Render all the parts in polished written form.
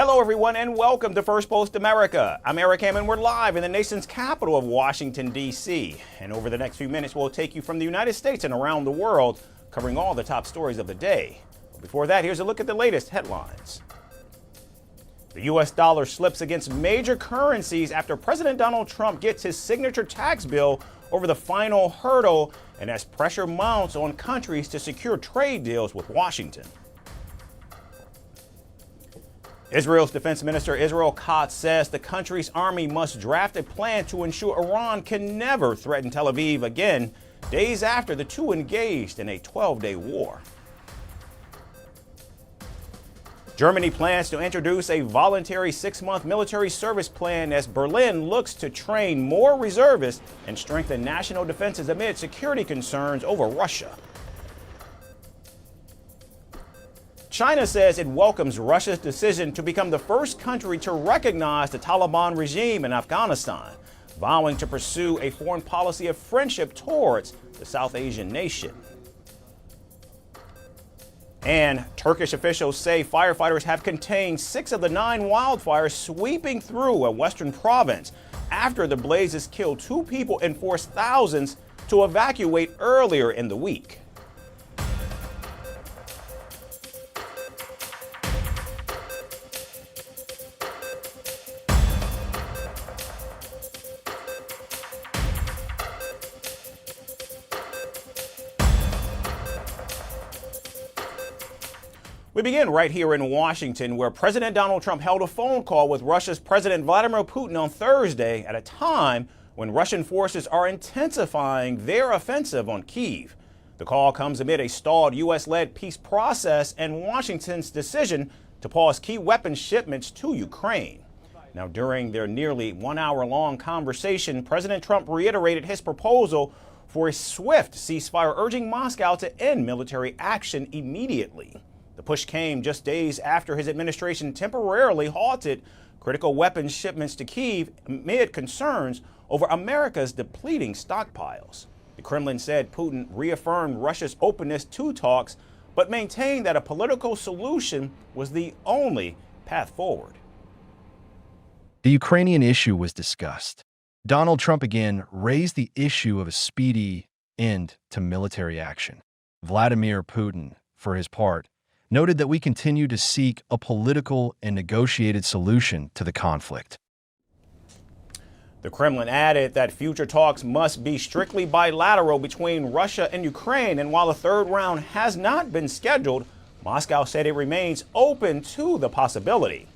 Hello, everyone, and welcome to Firstpost America. I'm Eric Hammond. We're live in the nation's capital of Washington, D.C. And over the next few minutes, we'll take you from the United States and around the world, covering all the top stories of the day. But before that, here's a look at the latest headlines. The U.S. dollar slips against major currencies after President Donald Trump gets his signature tax bill over the final hurdle and as pressure mounts on countries to secure trade deals with Washington. Israel's Defense Minister Israel Katz says the country's army must draft a plan to ensure Iran can never threaten Tel Aviv again, days after the two engaged in a 12-day war. Germany plans to introduce a voluntary 6-month military service plan as Berlin looks to train more reservists and strengthen national defenses amid security concerns over Russia. China says it welcomes Russia's decision to become the first country to recognize the Taliban regime in Afghanistan, vowing to pursue a foreign policy of friendship towards the South Asian nation. And Turkish officials say firefighters have contained 6 of the 9 wildfires sweeping through a western province after the blazes killed 2 people and forced thousands to evacuate earlier in the week. We begin right here in Washington, where President Donald Trump held a phone call with Russia's President Vladimir Putin on Thursday at a time when Russian forces are intensifying their offensive on Kyiv. The call comes amid a stalled U.S.-led peace process and Washington's decision to pause key weapons shipments to Ukraine. Now, during their nearly 1-hour-long conversation, President Trump reiterated his proposal for a swift ceasefire, urging Moscow to end military action immediately. The push came just days after his administration temporarily halted critical weapons shipments to Kyiv amid concerns over America's depleting stockpiles. The Kremlin said Putin reaffirmed Russia's openness to talks, but maintained that a political solution was the only path forward. The Ukrainian issue was discussed. Donald Trump again raised the issue of a speedy end to military action. Vladimir Putin, for his part, noted that we continue to seek a political and negotiated solution to the conflict. The Kremlin added that future talks must be strictly bilateral between Russia and Ukraine, and while a third round has not been scheduled, Moscow said it remains open to the possibility.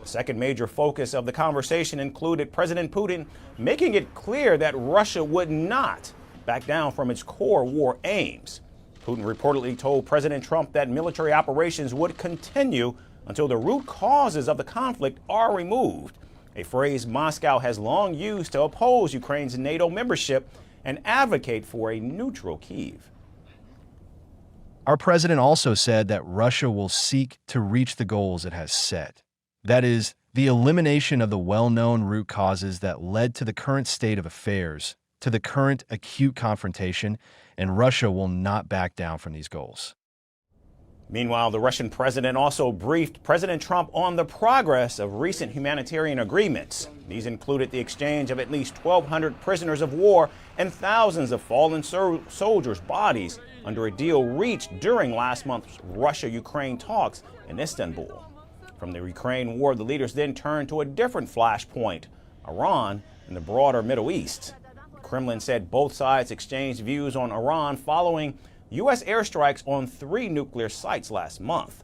The second major focus of the conversation included President Putin making it clear that Russia would not back down from its core war aims. Putin reportedly told President Trump that military operations would continue until the root causes of the conflict are removed, a phrase Moscow has long used to oppose Ukraine's NATO membership and advocate for a neutral Kyiv. Our president also said that Russia will seek to reach the goals it has set. That is, the elimination of the well-known root causes that led to the current state of affairs, to the current acute confrontation, and Russia will not back down from these goals. Meanwhile, the Russian president also briefed President Trump on the progress of recent humanitarian agreements. These included the exchange of at least 1,200 prisoners of war and thousands of fallen soldiers' bodies under a deal reached during last month's Russia-Ukraine talks in Istanbul. From the Ukraine war, the leaders then turned to a different flashpoint, Iran and the broader Middle East. Kremlin said both sides exchanged views on Iran following U.S. airstrikes on 3 nuclear sites last month.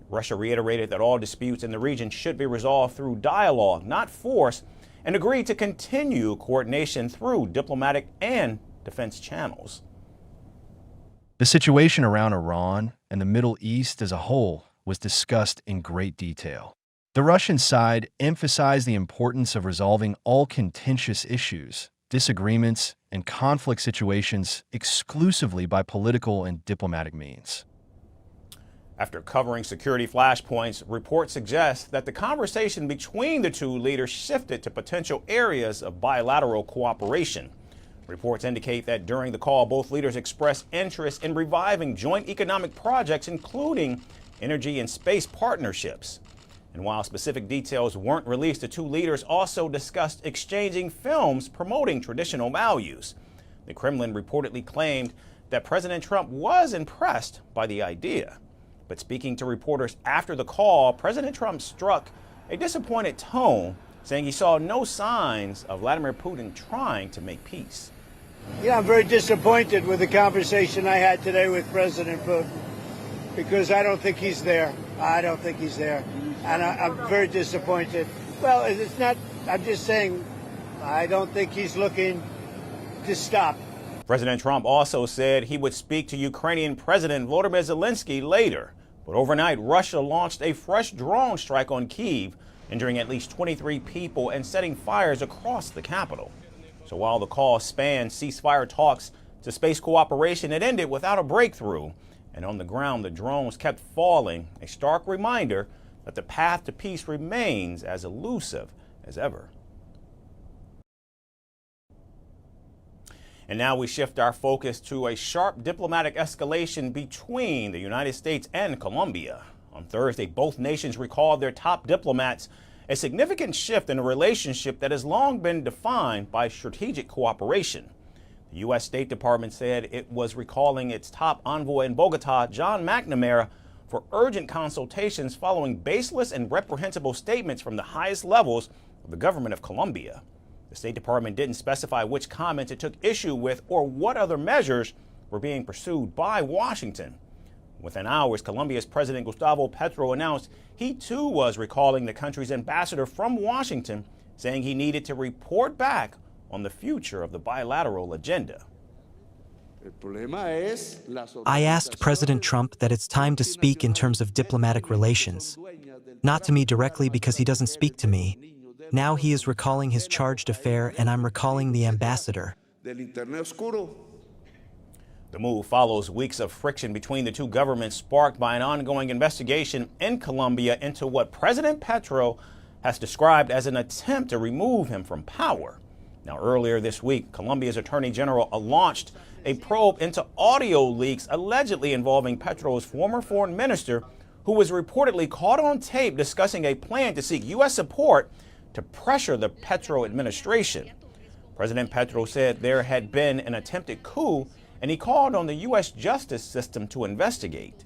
Russia reiterated that all disputes in the region should be resolved through dialogue, not force, and agreed to continue coordination through diplomatic and defense channels. The situation around Iran and the Middle East as a whole was discussed in great detail. The Russian side emphasized the importance of resolving all contentious issues, disagreements, and conflict situations exclusively by political and diplomatic means. After covering security flashpoints, reports suggest that the conversation between the two leaders shifted to potential areas of bilateral cooperation. Reports indicate that during the call, both leaders expressed interest in reviving joint economic projects, including energy and space partnerships. And while specific details weren't released, the two leaders also discussed exchanging films promoting traditional values. The Kremlin reportedly claimed that President Trump was impressed by the idea. But speaking to reporters after the call, President Trump struck a disappointed tone, saying he saw no signs of Vladimir Putin trying to make peace. Yeah, I'm very disappointed with the conversation I had today with President Putin, because I don't think he's there. I don't think he's there. And I'm very disappointed. Well, it's not, I'm just saying, I don't think he's looking to stop. President Trump also said he would speak to Ukrainian President Volodymyr Zelensky later. But overnight, Russia launched a fresh drone strike on Kyiv, injuring at least 23 people and setting fires across the capital. So while the call spanned ceasefire talks to space cooperation, it ended without a breakthrough. And on the ground, the drones kept falling, a stark reminder that the path to peace remains as elusive as ever. And now we shift our focus to a sharp diplomatic escalation between the United States and Colombia. On Thursday, both nations recalled their top diplomats, a significant shift in a relationship that has long been defined by strategic cooperation. The U.S. State Department said it was recalling its top envoy in Bogota, John McNamara, for urgent consultations following baseless and reprehensible statements from the highest levels of the government of Colombia. The State Department didn't specify which comments it took issue with or what other measures were being pursued by Washington. Within hours, Colombia's President Gustavo Petro announced he too was recalling the country's ambassador from Washington, saying he needed to report back on the future of the bilateral agenda. I asked President Trump that it's time to speak in terms of diplomatic relations. Not to me directly because he doesn't speak to me. Now he is recalling his charged affair and I'm recalling the ambassador. The move follows weeks of friction between the two governments sparked by an ongoing investigation in Colombia into what President Petro has described as an attempt to remove him from power. Now, earlier this week, Colombia's Attorney General launched a probe into audio leaks allegedly involving Petro's former foreign minister, who was reportedly caught on tape discussing a plan to seek U.S. support to pressure the Petro administration. President Petro said there had been an attempted coup, and he called on the U.S. justice system to investigate.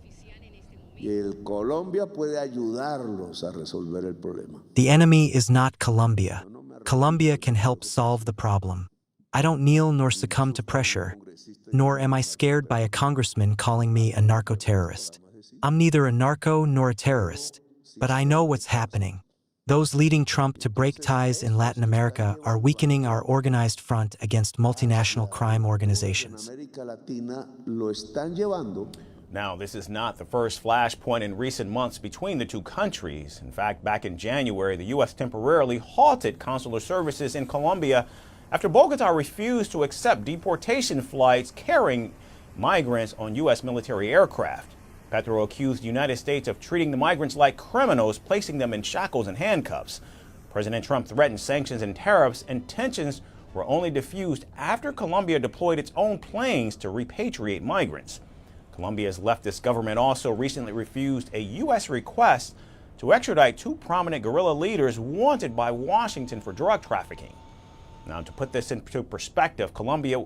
The enemy is not Colombia. Colombia can help solve the problem. I don't kneel nor succumb to pressure, nor am I scared by a congressman calling me a narco-terrorist. I'm neither a narco nor a terrorist, but I know what's happening. Those leading Trump to break ties in Latin America are weakening our organized front against multinational crime organizations. Now, this is not the first flashpoint in recent months between the two countries. In fact, back in January, the U.S. temporarily halted consular services in Colombia after Bogota refused to accept deportation flights carrying migrants on U.S. military aircraft. Petro accused the United States of treating the migrants like criminals, placing them in shackles and handcuffs. President Trump threatened sanctions and tariffs, and tensions were only diffused after Colombia deployed its own planes to repatriate migrants. Colombia's leftist government also recently refused a U.S. request to extradite two prominent guerrilla leaders wanted by Washington for drug trafficking. Now, to put this into perspective, Colombia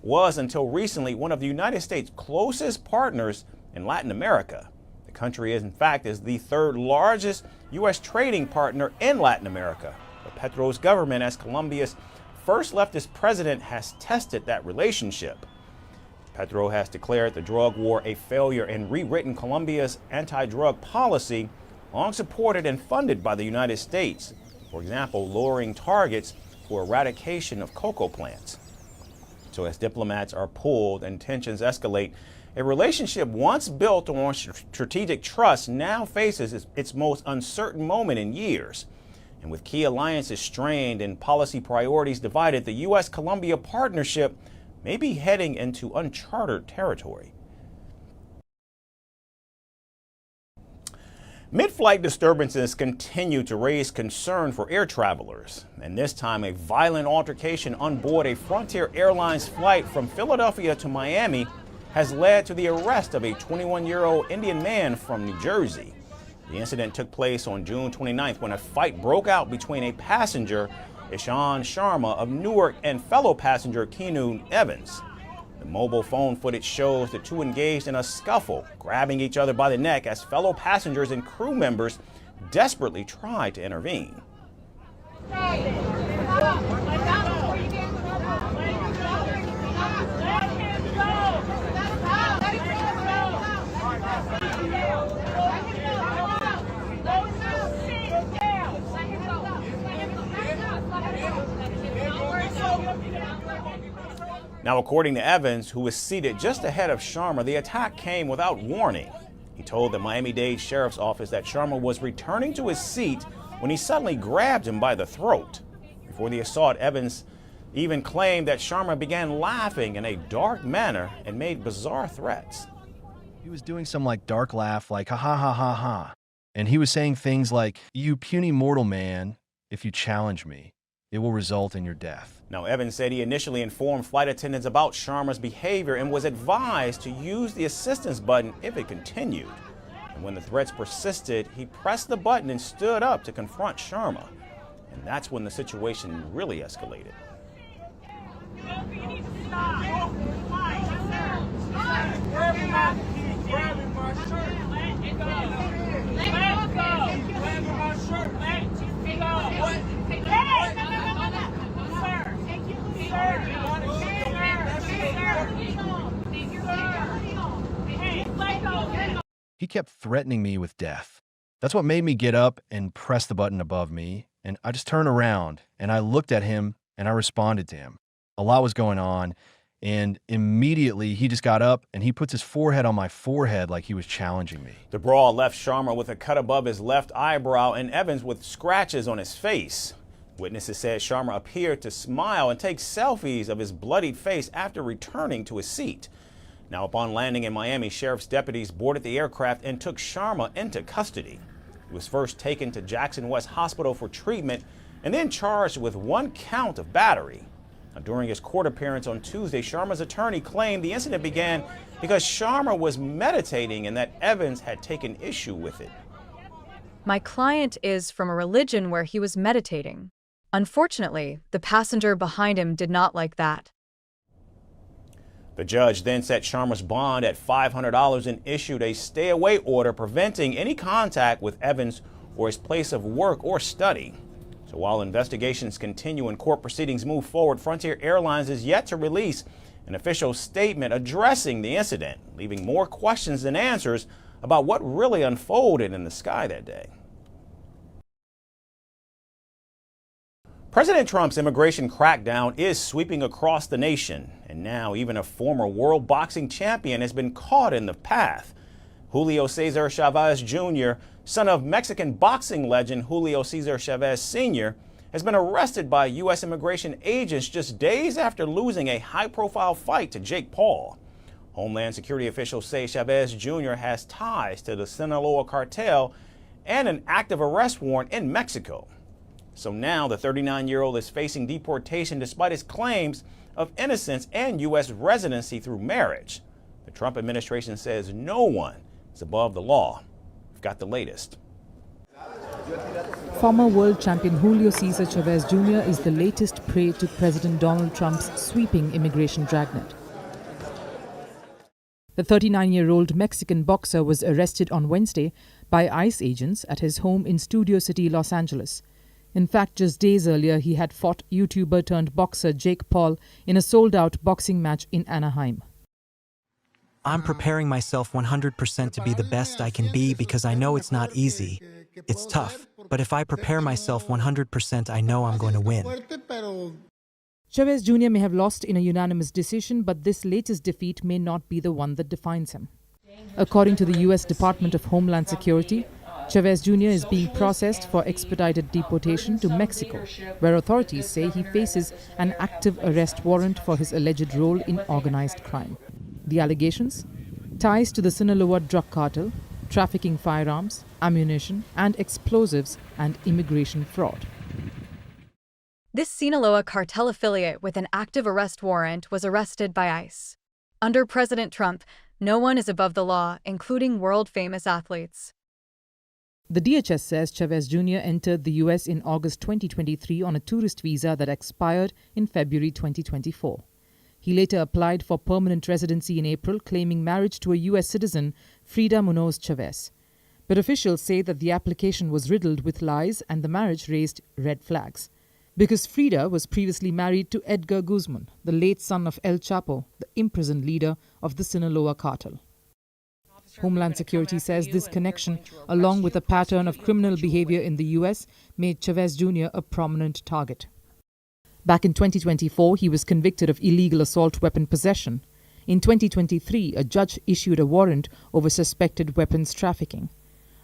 was until recently one of the United States' closest partners in Latin America. The country, in fact, is the third largest U.S. trading partner in Latin America. But Petro's government, as Colombia's first leftist president, has tested that relationship. Petro has declared the drug war a failure and rewritten Colombia's anti-drug policy, long supported and funded by the United States. For example, lowering targets for eradication of cocoa plants. So as diplomats are pulled and tensions escalate, a relationship once built on strategic trust now faces its most uncertain moment in years. And with key alliances strained and policy priorities divided, the U.S.-Colombia partnership may be heading into uncharted territory. Mid-flight disturbances continue to raise concern for air travelers, and this time a violent altercation on board a Frontier Airlines flight from Philadelphia to Miami has led to the arrest of a 21-year-old Indian man from New Jersey. The incident took place on June 29th when a fight broke out between a passenger, Ishan Sharma of Newark, and fellow passenger Keanu Evans. The mobile phone footage shows the two engaged in a scuffle, grabbing each other by the neck as fellow passengers and crew members desperately tried to intervene. Now, according to Evans, who was seated just ahead of Sharma, the attack came without warning. He told the Miami-Dade Sheriff's Office that Sharma was returning to his seat when he suddenly grabbed him by the throat. Before the assault, Evans even claimed that Sharma began laughing in a dark manner and made bizarre threats. He was doing some dark laugh like ha ha ha ha ha. And he was saying things like, "You puny mortal man, if you challenge me, it will result in your death." Now, Evans said he initially informed flight attendants about Sharma's behavior and was advised to use the assistance button if it continued. And when the threats persisted, he pressed the button and stood up to confront Sharma. And that's when the situation really escalated. He kept threatening me with death. That's what made me get up and press the button above me. And I just turned around and I looked at him and I responded to him. A lot was going on. And immediately he just got up and he puts his forehead on my forehead like he was challenging me. The brawl left Sharma with a cut above his left eyebrow and Evans with scratches on his face. Witnesses said Sharma appeared to smile and take selfies of his bloodied face after returning to his seat. Now, upon landing in Miami, sheriff's deputies boarded the aircraft and took Sharma into custody. He was first taken to Jackson West Hospital for treatment and then charged with 1 count of battery. Now, during his court appearance on Tuesday, Sharma's attorney claimed the incident began because Sharma was meditating and that Evans had taken issue with it. My client is from a religion where he was meditating. Unfortunately, the passenger behind him did not like that. The judge then set Sharma's bond at $500 and issued a stay-away order preventing any contact with Evans or his place of work or study. So while investigations continue and court proceedings move forward, Frontier Airlines is yet to release an official statement addressing the incident, leaving more questions than answers about what really unfolded in the sky that day. President Trump's immigration crackdown is sweeping across the nation, and now even a former world boxing champion has been caught in the path. Julio Cesar Chavez Jr., son of Mexican boxing legend Julio Cesar Chavez Sr., has been arrested by U.S. immigration agents just days after losing a high-profile fight to Jake Paul. Homeland Security officials say Chavez Jr. has ties to the Sinaloa Cartel and an active arrest warrant in Mexico. So now the 39-year-old is facing deportation despite his claims of innocence and U.S. residency through marriage. The Trump administration says no one is above the law. We've got the latest. Former world champion Julio Cesar Chavez Jr. is the latest prey to President Donald Trump's sweeping immigration dragnet. The 39-year-old Mexican boxer was arrested on Wednesday by ICE agents at his home in Studio City, Los Angeles. In fact, just days earlier, he had fought YouTuber-turned-boxer Jake Paul in a sold-out boxing match in Anaheim. I'm preparing myself 100% to be the best I can be because I know it's not easy. It's tough, but if I prepare myself 100%, I know I'm going to win. Chavez Jr. may have lost in a unanimous decision, but this latest defeat may not be the one that defines him. According to the U.S. Department of Homeland Security, Chavez Jr. is being processed for expedited deportation to Mexico, where authorities say he faces an active arrest warrant for his alleged role in organized crime. The allegations? Ties to the Sinaloa drug cartel, trafficking firearms, ammunition and explosives, and immigration fraud. This Sinaloa cartel affiliate with an active arrest warrant was arrested by ICE. Under President Trump, no one is above the law, including world-famous athletes. The DHS says Chavez Jr. entered the US in August 2023 on a tourist visa that expired in February 2024. He later applied for permanent residency in April, claiming marriage to a US citizen, Frida Munoz Chavez. But officials say that the application was riddled with lies and the marriage raised red flags. Because Frida was previously married to Edgar Guzman, the late son of El Chapo, the imprisoned leader of the Sinaloa cartel. Homeland Security says this connection, along with a pattern of criminal behavior in the US, made Chavez Jr. a prominent target. Back in 2024, he was convicted of illegal assault weapon possession. In 2023, a judge issued a warrant over suspected weapons trafficking.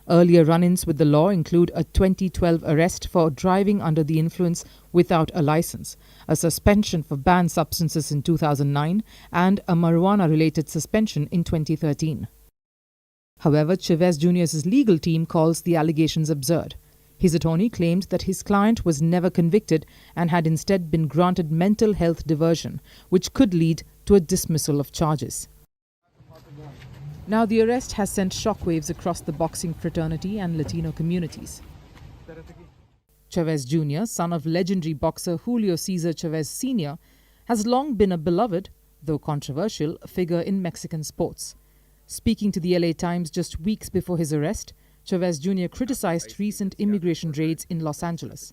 Earlier run-ins with the law include a 2012 arrest for driving under the influence without a license, a suspension for banned substances in 2009, and a marijuana-related suspension in 2013. However, Chavez Jr.'s legal team calls the allegations absurd. His attorney claimed that his client was never convicted and had instead been granted mental health diversion, which could lead to a dismissal of charges. Now, the arrest has sent shockwaves across the boxing fraternity and Latino communities. Chavez Jr., son of legendary boxer Julio Cesar Chavez Sr., has long been a beloved, though controversial, figure in Mexican sports. Speaking to the LA Times just weeks before his arrest, Chavez Jr. criticized recent immigration raids in Los Angeles.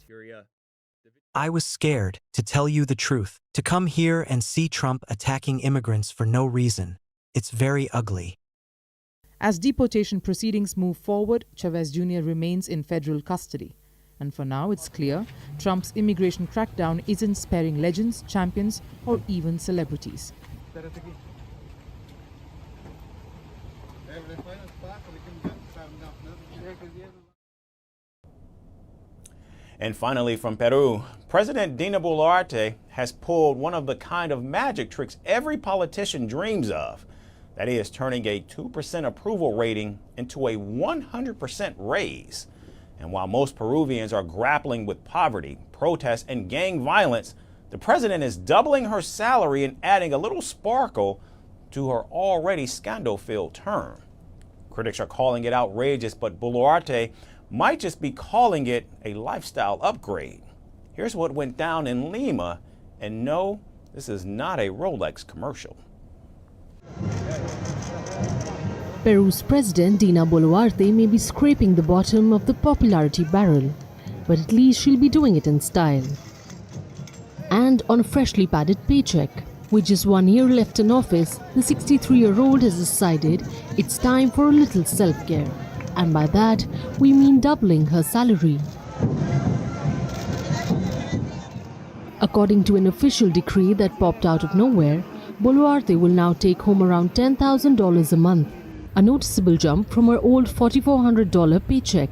I was scared, to tell you the truth, to come here and see Trump attacking immigrants for no reason. It's very ugly. As deportation proceedings move forward, Chavez Jr. remains in federal custody. And for now, it's clear Trump's immigration crackdown isn't sparing legends, champions, or even celebrities. And finally, from Peru, President Dina Boluarte has pulled one of the kind of magic tricks every politician dreams of. That is, turning a 2% approval rating into a 100% raise. And while most Peruvians are grappling with poverty, protests, and gang violence, the president is doubling her salary and adding a little sparkle to her already scandal-filled term. Critics are calling it outrageous, but Boluarte might just be calling it a lifestyle upgrade. Here's what went down in Lima, and no, this is not a Rolex commercial. Peru's President Dina Boluarte may be scraping the bottom of the popularity barrel, but at least she'll be doing it in style. And on a freshly padded paycheck. With just 1 year left in office, the 63-year-old has decided it's time for a little self-care. And by that, we mean doubling her salary. According to an official decree that popped out of nowhere, Boluarte will now take home around $10,000 a month, a noticeable jump from her old $4,400 paycheck.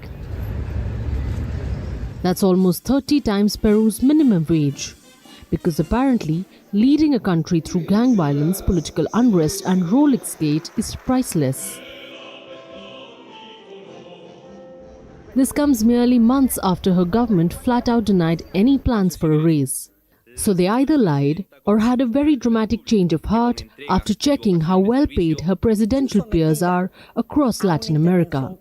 That's almost 30 times Peru's minimum wage. Because apparently, leading a country through gang violence, political unrest and Rolex Gate is priceless. This comes merely months after her government flat out denied any plans for a raise. So they either lied or had a very dramatic change of heart after checking how well paid her presidential peers are across Latin America.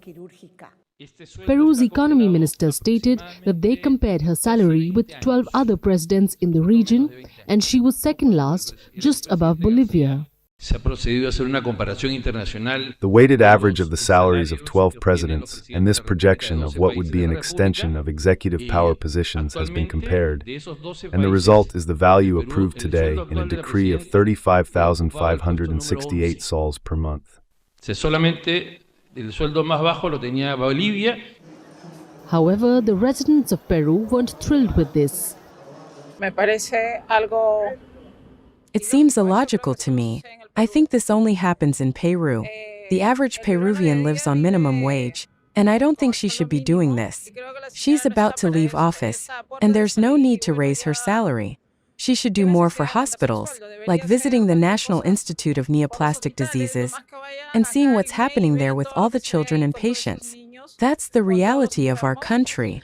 Peru's economy minister stated that they compared her salary with 12 other presidents in the region and she was second last, just above Bolivia. The weighted average of the salaries of 12 presidents and this projection of what would be an extension of executive power positions has been compared, and the result is the value approved today in a decree of 35,568 sols per month. However, the residents of Peru weren't thrilled with this. It seems illogical to me. I think this only happens in Peru. The average Peruvian lives on minimum wage, and I don't think she should be doing this. She's about to leave office, and there's no need to raise her salary. She should do more for hospitals, like visiting the National Institute of Neoplastic Diseases and seeing what's happening there with all the children and patients. That's the reality of our country.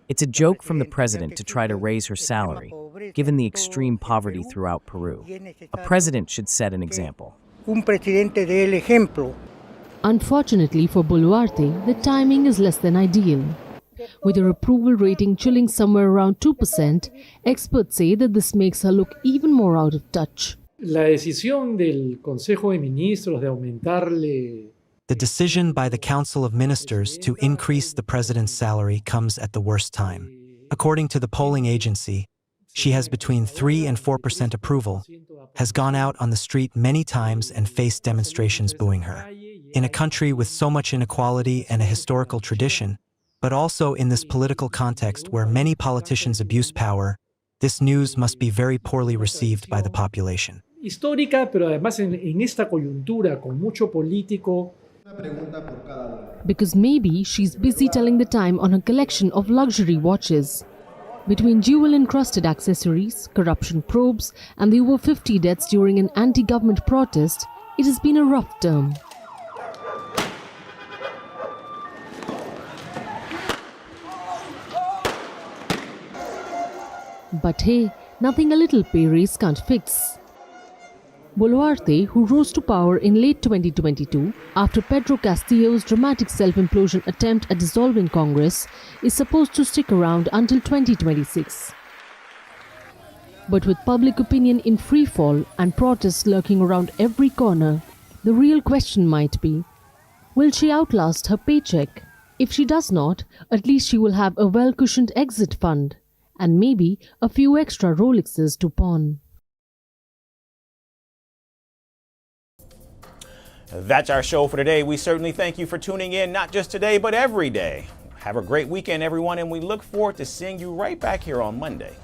It's a joke from the president to try to raise her salary, given the extreme poverty throughout Peru. A president should set an example. un presidente dé el ejemplo. Unfortunately for Boluarte, the timing is less than ideal. With her approval rating chilling somewhere around 2%, experts say that this makes her look even more out of touch. La decisión del Consejo de Ministros de aumentarle. The decision by the Council of Ministers to increase the president's salary comes at the worst time. According to the polling agency, she has between 3 and 4% approval, has gone out on the street many times and faced demonstrations booing her. In a country with so much inequality and a historical tradition, but also in this political context where many politicians abuse power, this news must be very poorly received by the population. Histórica, pero además en esta coyuntura con mucho político. Because maybe she's busy telling the time on her collection of luxury watches. Between jewel-encrusted accessories, corruption probes, and the over 50 deaths during an anti-government protest, it has been a rough term. But hey, nothing a little pay raise can't fix. Boluarte, who rose to power in late 2022 after Pedro Castillo's dramatic self-implosion attempt at dissolving Congress, is supposed to stick around until 2026. But with public opinion in freefall and protests lurking around every corner, the real question might be, will she outlast her paycheck? If she does not, at least she will have a well-cushioned exit fund, and maybe a few extra Rolexes to pawn. That's our show for today. We certainly thank you for tuning in, not just today, but every day. Have a great weekend, everyone, and we look forward to seeing you right back here on Monday.